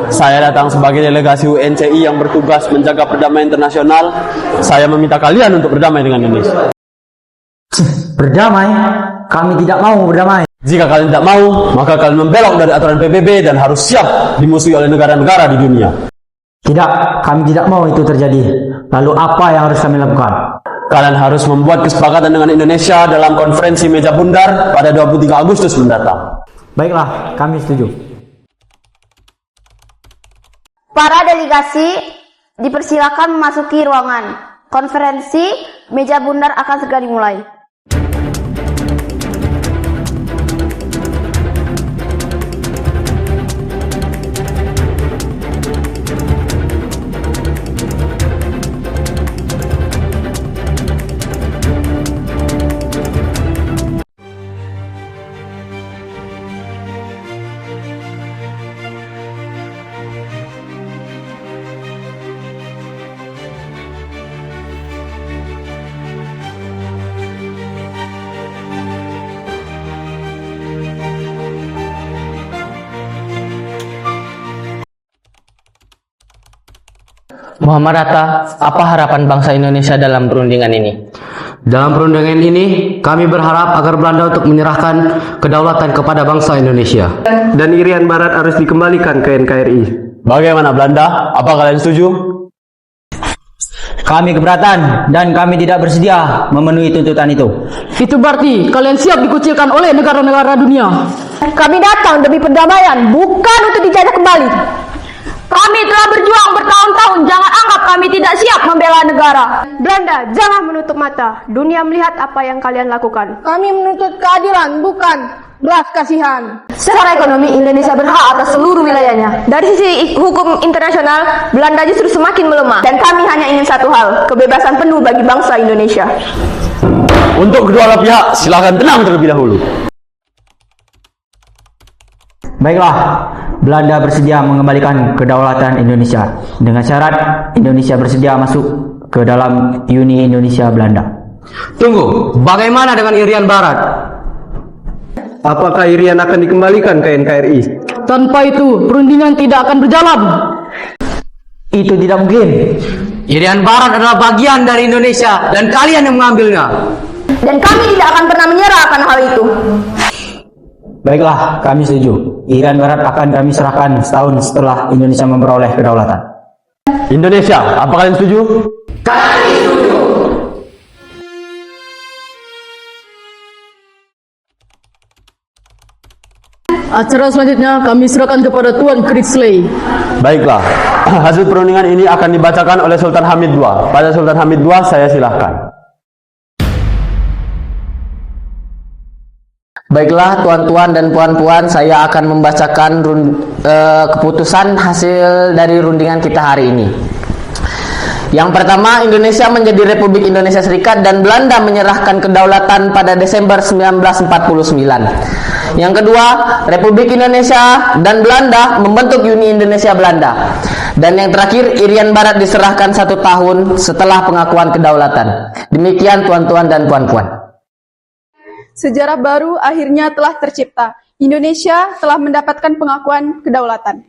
Saya datang sebagai delegasi UNCI yang bertugas menjaga perdamaian internasional. Saya meminta kalian untuk berdamai dengan Indonesia. Berdamai? Kami tidak mau berdamai. Jika kalian tidak mau, maka kalian membelok dari aturan PBB dan harus siap dimusuhi oleh negara-negara di dunia. Tidak, kami tidak mau itu terjadi. Lalu apa yang harus kami lakukan? Kalian harus membuat kesepakatan dengan Indonesia dalam konferensi meja bundar pada 23 Agustus mendatang. Baiklah, kami setuju. Para delegasi dipersilakan memasuki ruangan. Konferensi meja bundar akan segera dimulai. Muhammad Hatta, apa harapan bangsa Indonesia dalam perundingan ini? Dalam perundingan ini, kami berharap agar Belanda untuk menyerahkan kedaulatan kepada bangsa Indonesia. Dan Irian Barat harus dikembalikan ke NKRI. Bagaimana Belanda? Apa kalian setuju? Kami keberatan dan kami tidak bersedia memenuhi tuntutan itu. Itu berarti kalian siap dikucilkan oleh negara-negara dunia. Kami datang demi perdamaian, bukan untuk dijajah kembali. Kami telah berjuang bertahun-tahun, jangan anggap kami tidak siap membela negara. Belanda, jangan menutup mata. Dunia melihat apa yang kalian lakukan. Kami menuntut keadilan, bukan belas kasihan. Secara ekonomi, Indonesia berhak atas seluruh wilayahnya. Dari sisi hukum internasional, Belanda justru semakin melemah. Dan kami hanya ingin satu hal, kebebasan penuh bagi bangsa Indonesia. Untuk kedua belah pihak, silakan tenang terlebih dahulu. Baiklah, Belanda bersedia mengembalikan kedaulatan Indonesia dengan syarat Indonesia bersedia masuk ke dalam Uni Indonesia Belanda. Tunggu, bagaimana dengan Irian Barat? Apakah Irian akan dikembalikan ke NKRI? Tanpa itu, perundingan tidak akan berjalan. Itu tidak mungkin. Irian Barat adalah bagian dari Indonesia dan kalian yang mengambilnya. Dan kami tidak akan pernah menyerah akan hal itu. Baiklah, kami setuju. Irian Barat akan kami serahkan setahun setelah Indonesia memperoleh kedaulatan. Indonesia, apa kalian setuju? Kami setuju. Acara selanjutnya kami serahkan kepada Tuan Kritsley. Baiklah, hasil perundingan ini akan dibacakan oleh Sultan Hamid II. Pada Sultan Hamid II, saya silahkan. Baiklah, tuan-tuan dan puan-puan, saya akan membacakan keputusan hasil dari rundingan kita hari ini. Yang pertama, Indonesia menjadi Republik Indonesia Serikat dan Belanda menyerahkan kedaulatan pada Desember 1949. Yang kedua, Republik Indonesia dan Belanda membentuk Uni Indonesia Belanda. Dan yang terakhir, Irian Barat diserahkan 1 tahun setelah pengakuan kedaulatan. Demikian tuan-tuan dan puan-puan. Sejarah baru akhirnya telah tercipta. Indonesia telah mendapatkan pengakuan kedaulatan.